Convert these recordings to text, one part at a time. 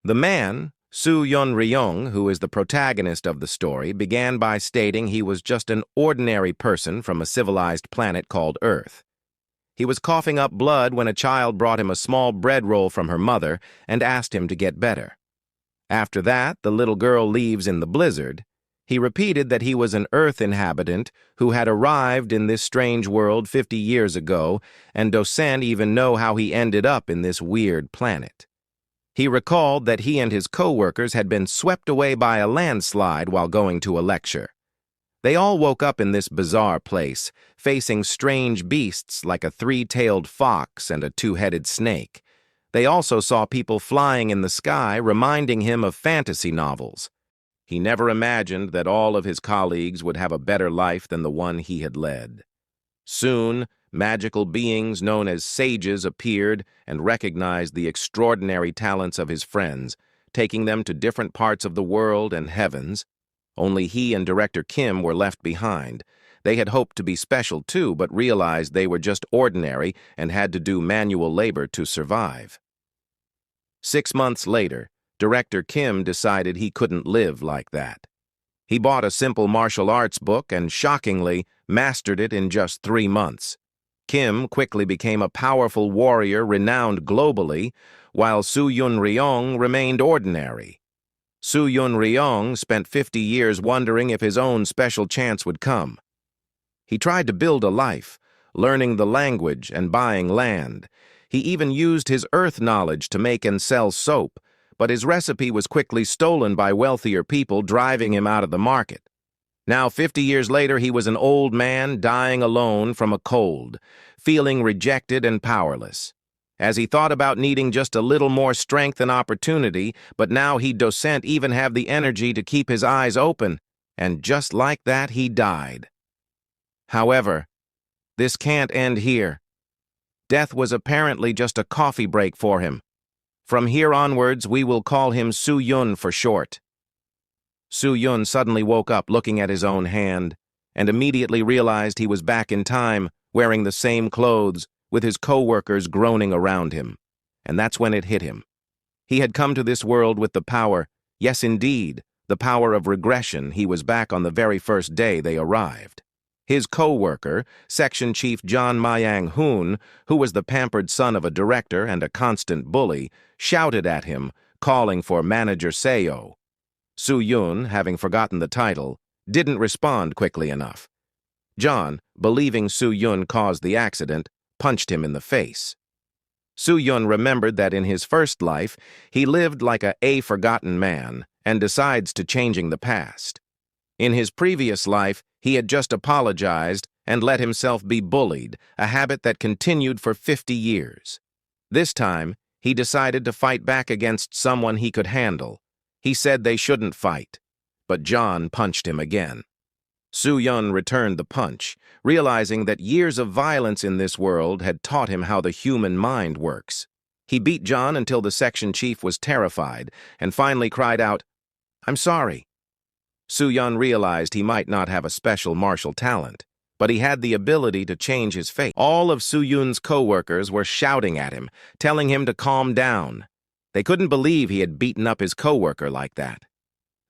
The man, Soo Yun Ryong, who is the protagonist of the story, began by stating he was just an ordinary person from a civilized planet called Earth. He was coughing up blood when a child brought him a small bread roll from her mother and asked him to get better. After that, the little girl leaves in the blizzard. He repeated that he was an Earth inhabitant who had arrived in this strange world 50 years ago, and doesn't even know how he ended up in this weird planet. He recalled that he and his co-workers had been swept away by a landslide while going to a lecture. They all woke up in this bizarre place, facing strange beasts like a three-tailed fox and a two-headed snake. They also saw people flying in the sky, reminding him of fantasy novels. He never imagined that all of his colleagues would have a better life than the one he had led. Soon, magical beings known as sages appeared and recognized the extraordinary talents of his friends, taking them to different parts of the world and heavens. Only he and Director Kim were left behind. They had hoped to be special too, but realized they were just ordinary and had to do manual labor to survive. 6 months later, Director Kim decided he couldn't live like that. He bought a simple martial arts book and, shockingly, mastered it in just 3 months. Kim quickly became a powerful warrior renowned globally, while Soo Yun Ryong remained ordinary. Soo Yun Ryong spent 50 years wondering if his own special chance would come. He tried to build a life, learning the language and buying land. He even used his earth knowledge to make and sell soap, but his recipe was quickly stolen by wealthier people, driving him out of the market. Now, 50 years later, he was an old man dying alone from a cold, feeling rejected and powerless. As he thought about needing just a little more strength and opportunity, but now he doesn't even have the energy to keep his eyes open, and just like that, he died. However, this can't end here. Death was apparently just a coffee break for him. From here onwards, we will call him Soo Yun for short. Soo Yun suddenly woke up looking at his own hand, and immediately realized he was back in time, wearing the same clothes, with his co-workers groaning around him. And that's when it hit him. He had come to this world with the power, yes indeed, the power of regression. He was back on the very first day they arrived. His co-worker, Section Chief John Mayang-hoon, who was the pampered son of a director and a constant bully, shouted at him, calling for Manager Seo. Soo Yun, having forgotten the title, didn't respond quickly enough. John, believing Soo Yun caused the accident, punched him in the face. Soo Yun remembered that in his first life, he lived like a forgotten man and decides to changing the past. In his previous life, he had just apologized and let himself be bullied, a habit that continued for 50 years. This time, he decided to fight back against someone he could handle. He said they shouldn't fight, but John punched him again. Soo Yun returned the punch, realizing that years of violence in this world had taught him how the human mind works. He beat John until the section chief was terrified and finally cried out, "I'm sorry." Soo Yun realized he might not have a special martial talent, but he had the ability to change his fate. All of Soo Yun's co-workers were shouting at him, telling him to calm down. They couldn't believe he had beaten up his co-worker like that.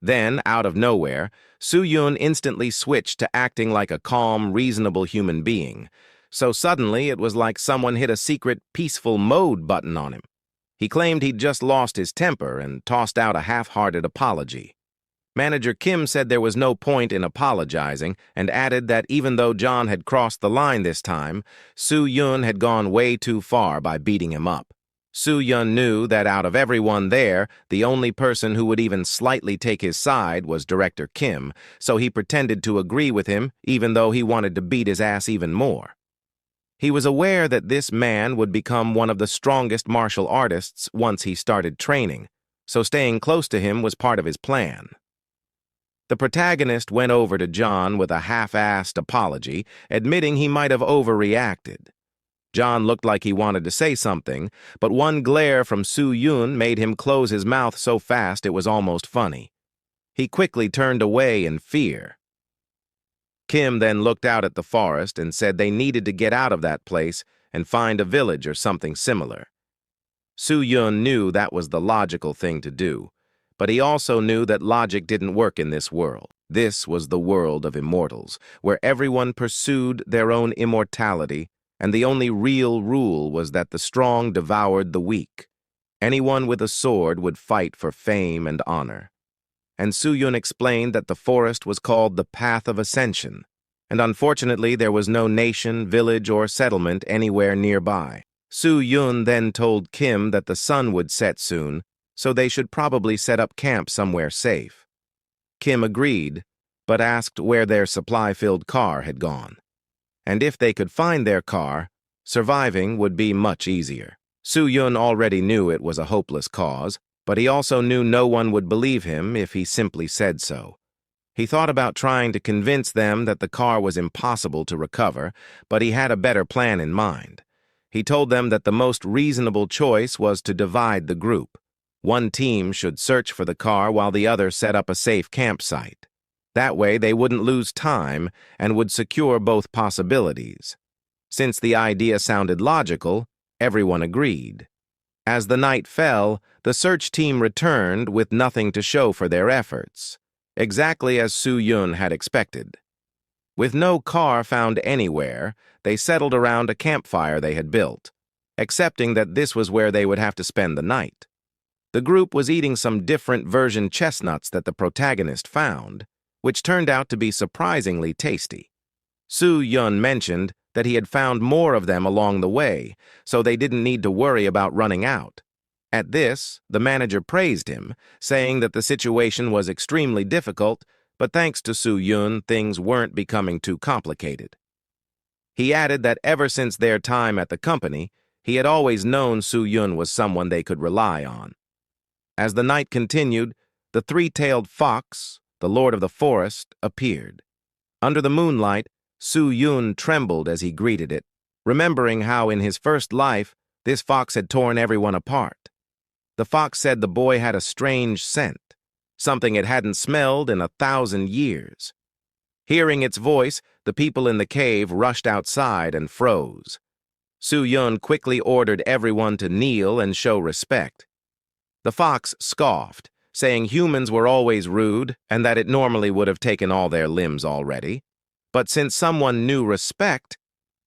Then, out of nowhere, Soo Yun instantly switched to acting like a calm, reasonable human being. So suddenly, it was like someone hit a secret peaceful mode button on him. He claimed he'd just lost his temper and tossed out a half-hearted apology. Manager Kim said there was no point in apologizing and added that even though John had crossed the line this time, Soo Yun had gone way too far by beating him up. Soo Yun knew that out of everyone there, the only person who would even slightly take his side was Director Kim, so he pretended to agree with him even though he wanted to beat his ass even more. He was aware that this man would become one of the strongest martial artists once he started training, so staying close to him was part of his plan. The protagonist went over to John with a half-assed apology, admitting he might have overreacted. John looked like he wanted to say something, but one glare from Soo Yun made him close his mouth so fast it was almost funny. He quickly turned away in fear. Kim then looked out at the forest and said they needed to get out of that place and find a village or something similar. Su-yun knew that was the logical thing to do, but he also knew that logic didn't work in this world. This was the world of immortals, where everyone pursued their own immortality, and the only real rule was that the strong devoured the weak. Anyone with a sword would fight for fame and honor. And Su-yun explained that the forest was called the Path of Ascension, and unfortunately there was no nation, village, or settlement anywhere nearby. Su-yun then told Kim that the sun would set soon, so they should probably set up camp somewhere safe. Kim agreed, but asked where their supply-filled car had gone. And if they could find their car, surviving would be much easier. Su-yun already knew it was a hopeless cause, but he also knew no one would believe him if he simply said so. He thought about trying to convince them that the car was impossible to recover, but he had a better plan in mind. He told them that the most reasonable choice was to divide the group. One team should search for the car while the other set up a safe campsite. That way they wouldn't lose time and would secure both possibilities. Since the idea sounded logical, everyone agreed. As the night fell, the search team returned with nothing to show for their efforts, exactly as Su-yun had expected. With no car found anywhere, they settled around a campfire they had built, accepting that this was where they would have to spend the night. The group was eating some different version chestnuts that the protagonist found, which turned out to be surprisingly tasty. Su-yun mentioned that he had found more of them along the way, so they didn't need to worry about running out. At this, the manager praised him, saying that the situation was extremely difficult, but thanks to Su-yun, things weren't becoming too complicated. He added that ever since their time at the company, he had always known Su-yun was someone they could rely on. As the night continued, the three-tailed fox, the lord of the forest, appeared. Under the moonlight, Su-yun trembled as he greeted it, remembering how in his first life, this fox had torn everyone apart. The fox said the boy had a strange scent, something it hadn't smelled in 1,000 years. Hearing its voice, the people in the cave rushed outside and froze. Su-yun quickly ordered everyone to kneel and show respect. The fox scoffed, saying humans were always rude and that it normally would have taken all their limbs already. But since someone knew respect,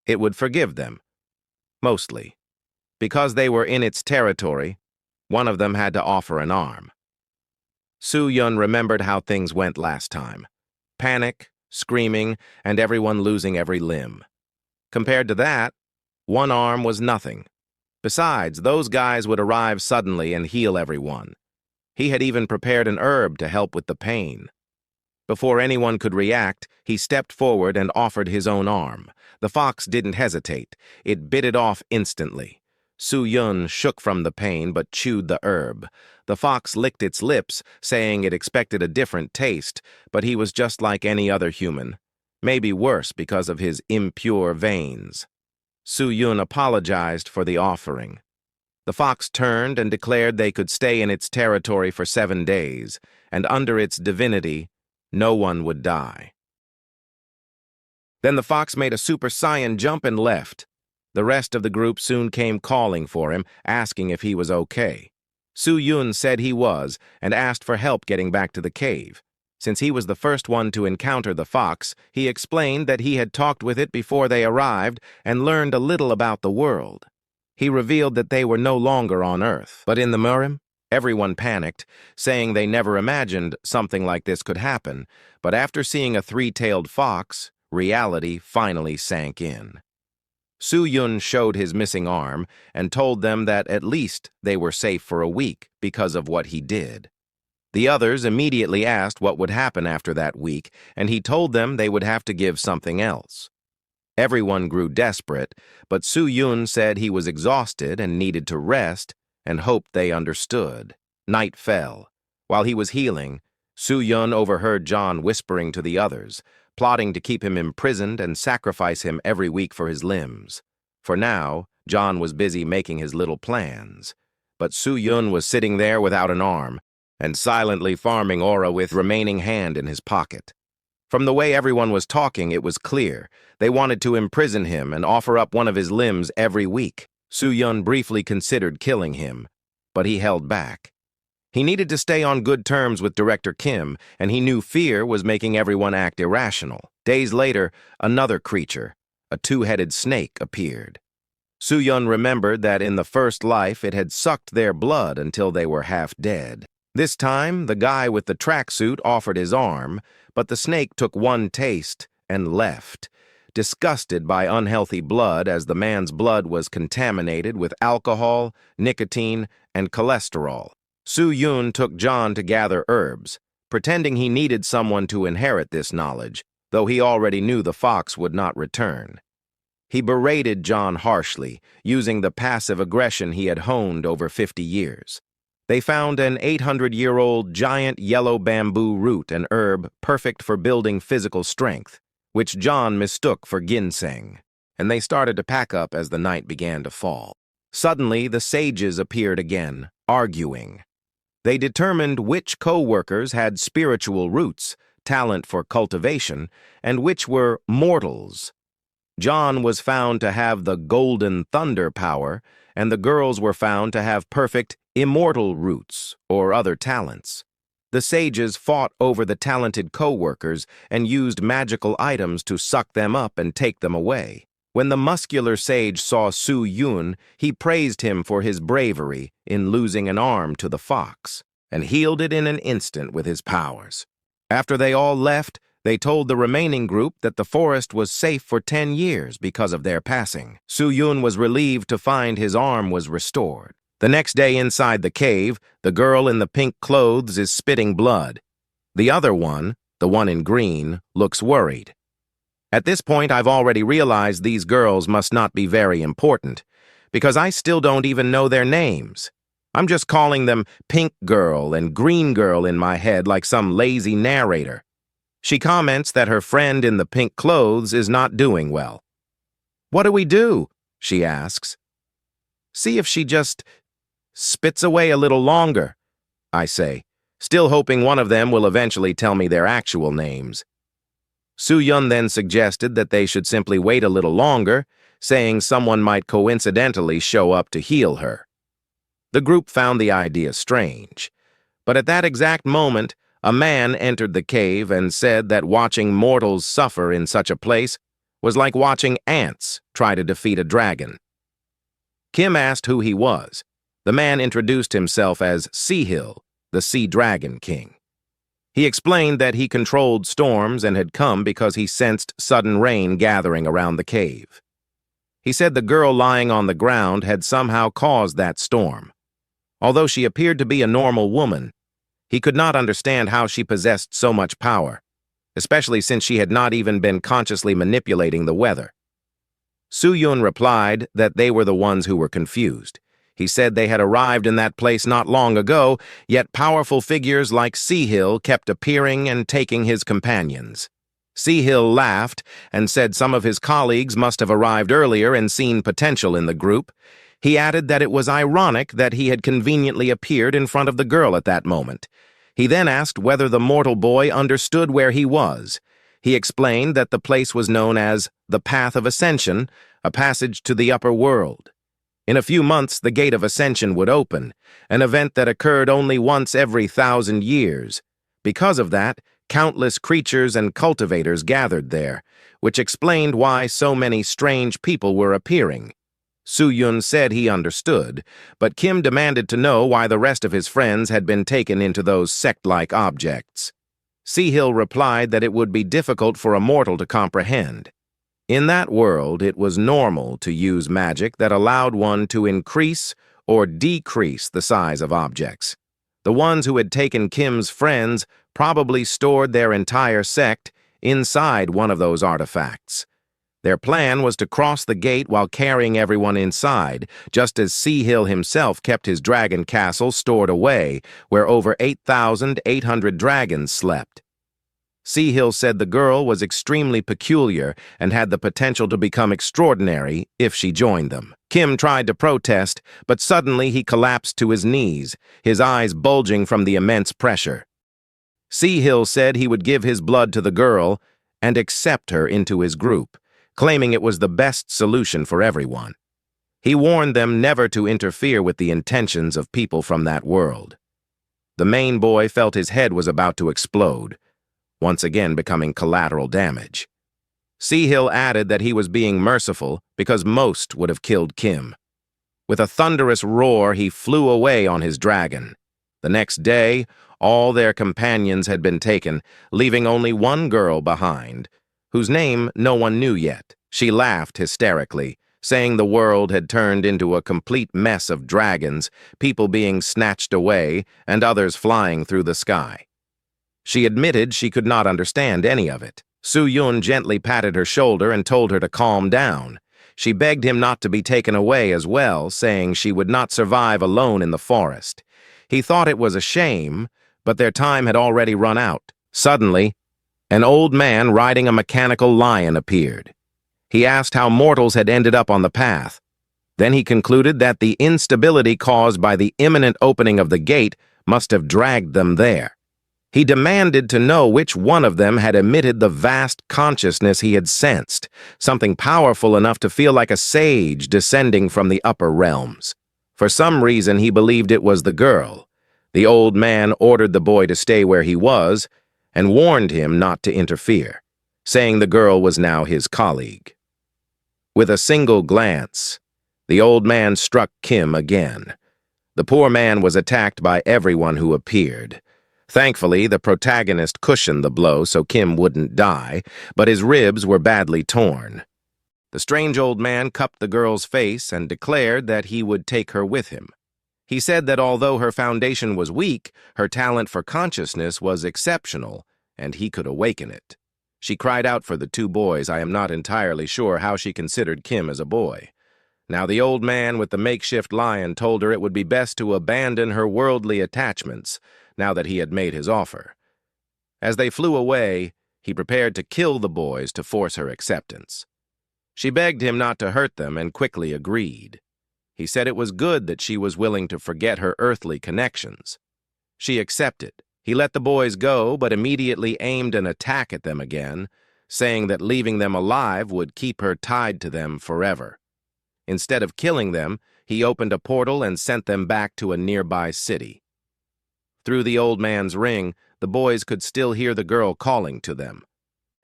it would forgive them. Mostly. Because they were in its territory, one of them had to offer an arm. Su-yun remembered how things went last time. Panic, screaming, and everyone losing every limb. Compared to that, one arm was nothing. Besides, those guys would arrive suddenly and heal everyone. He had even prepared an herb to help with the pain. Before anyone could react, he stepped forward and offered his own arm. The fox didn't hesitate. It bit it off instantly. Su-yun shook from the pain but chewed the herb. The fox licked its lips, saying it expected a different taste, but he was just like any other human. Maybe worse because of his impure veins. Su-yun apologized for the offering. The fox turned and declared they could stay in its territory for 7 days, and under its divinity, no one would die. Then the fox made a Super Saiyan jump and left. The rest of the group soon came calling for him, asking if he was okay. Su-yun said he was, and asked for help getting back to the cave. Since he was the first one to encounter the fox, he explained that he had talked with it before they arrived and learned a little about the world. He revealed that they were no longer on Earth, but in the Murim. Everyone panicked, saying they never imagined something like this could happen, but after seeing a three-tailed fox, reality finally sank in. Su-yun showed his missing arm and told them that at least they were safe for a week because of what he did. The others immediately asked what would happen after that week, and he told them they would have to give something else. Everyone grew desperate, but Su-yun said he was exhausted and needed to rest, and hoped they understood. Night fell. While he was healing, Su-yun overheard John whispering to the others, plotting to keep him imprisoned and sacrifice him every week for his limbs. For now, John was busy making his little plans. But Su-yun was sitting there without an arm, and silently farming aura with remaining hand in his pocket. From the way everyone was talking, it was clear. They wanted to imprison him and offer up one of his limbs every week. Soo-yun briefly considered killing him, but he held back. He needed to stay on good terms with Director Kim, and he knew fear was making everyone act irrational. Days later, another creature, a two-headed snake, appeared. Soo-yun remembered that in the first life it had sucked their blood until they were half dead. This time, the guy with the tracksuit offered his arm, but the snake took one taste and left, disgusted by unhealthy blood as the man's blood was contaminated with alcohol, nicotine, and cholesterol. Soo-yun took John to gather herbs, pretending he needed someone to inherit this knowledge, though he already knew the fox would not return. He berated John harshly, using the passive aggression he had honed over 50 years. They found an 800-year-old giant yellow bamboo root, an herb perfect for building physical strength, which John mistook for ginseng, and they started to pack up as the night began to fall. Suddenly, the sages appeared again, arguing. They determined which co-workers had spiritual roots, talent for cultivation, and which were mortals. John was found to have the golden thunder power, and the girls were found to have perfect immortal roots or other talents. The sages fought over the talented co-workers and used magical items to suck them up and take them away. When the muscular sage saw Soo-yun, he praised him for his bravery in losing an arm to the fox, and healed it in an instant with his powers. After they all left, they told the remaining group that the forest was safe for 10 years because of their passing. Soo-yun was relieved to find his arm was restored. The next day inside the cave, the girl in the pink clothes is spitting blood. The other one, the one in green, looks worried. At this point, I've already realized these girls must not be very important, because I still don't even know their names. I'm just calling them Pink Girl and Green Girl in my head like some lazy narrator. She comments that her friend in the pink clothes is not doing well. "What do we do?" she asks. "See if she just spits away a little longer," I say, still hoping one of them will eventually tell me their actual names. Soo-yun then suggested that they should simply wait a little longer, saying someone might coincidentally show up to heal her. The group found the idea strange, but at that exact moment, a man entered the cave and said that watching mortals suffer in such a place was like watching ants try to defeat a dragon. Kim asked who he was. The man introduced himself as Seahill, the Sea Dragon King. He explained that he controlled storms and had come because he sensed sudden rain gathering around the cave. He said the girl lying on the ground had somehow caused that storm. Although she appeared to be a normal woman, he could not understand how she possessed so much power, especially since she had not even been consciously manipulating the weather. Soo-yun replied that they were the ones who were confused. He said they had arrived in that place not long ago, yet powerful figures like Seahill kept appearing and taking his companions. Seahill laughed and said some of his colleagues must have arrived earlier and seen potential in the group. He added that it was ironic that he had conveniently appeared in front of the girl at that moment. He then asked whether the mortal boy understood where he was. He explained that the place was known as the Path of Ascension, a passage to the upper world. In a few months, the Gate of Ascension would open, an event that occurred only once every 1,000 years. Because of that, countless creatures and cultivators gathered there, which explained why so many strange people were appearing. Soo-yun said he understood, but Kim demanded to know why the rest of his friends had been taken into those sect-like objects. Seahill replied that it would be difficult for a mortal to comprehend. In that world, it was normal to use magic that allowed one to increase or decrease the size of objects. The ones who had taken Kim's friends probably stored their entire sect inside one of those artifacts. Their plan was to cross the gate while carrying everyone inside, just as Seahill himself kept his dragon castle stored away, where over 8,800 dragons slept. Seahill said the girl was extremely peculiar and had the potential to become extraordinary if she joined them. Kim tried to protest, but suddenly he collapsed to his knees, his eyes bulging from the immense pressure. Seahill said he would give his blood to the girl and accept her into his group, claiming it was the best solution for everyone. He warned them never to interfere with the intentions of people from that world. The main boy felt his head was about to explode, once again becoming collateral damage. Seahill added that he was being merciful because most would have killed Kim. With a thunderous roar, he flew away on his dragon. The next day, all their companions had been taken, leaving only one girl behind, whose name no one knew yet. She laughed hysterically, saying the world had turned into a complete mess of dragons, people being snatched away, and others flying through the sky. She admitted she could not understand any of it. Soo-yun gently patted her shoulder and told her to calm down. She begged him not to be taken away as well, saying she would not survive alone in the forest. He thought it was a shame, but their time had already run out. Suddenly, an old man riding a mechanical lion appeared. He asked how mortals had ended up on the path. Then he concluded that the instability caused by the imminent opening of the gate must have dragged them there. He demanded to know which one of them had emitted the vast consciousness he had sensed, something powerful enough to feel like a sage descending from the upper realms. For some reason, he believed it was the girl. The old man ordered the boy to stay where he was and warned him not to interfere, saying the girl was now his colleague. With a single glance, the old man struck Kim again. The poor man was attacked by everyone who appeared. Thankfully, the protagonist cushioned the blow so Kim wouldn't die, but his ribs were badly torn. The strange old man cupped the girl's face and declared that he would take her with him. He said that although her foundation was weak, her talent for consciousness was exceptional, and he could awaken it. She cried out for the two boys. I am not entirely sure how she considered Kim as a boy. Now the old man with the makeshift lion told her it would be best to abandon her worldly attachments, now that he had made his offer. As they flew away, he prepared to kill the boys to force her acceptance. She begged him not to hurt them and quickly agreed. He said it was good that she was willing to forget her earthly connections. She accepted. He let the boys go, but immediately aimed an attack at them again, saying that leaving them alive would keep her tied to them forever. Instead of killing them, he opened a portal and sent them back to a nearby city. Through the old man's ring, the boys could still hear the girl calling to them.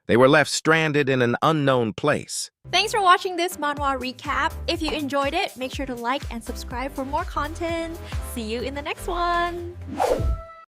They were left stranded in an unknown place. Thanks for watching this manhwa recap. If you enjoyed it, make sure to like and subscribe for more content. See you in the next one!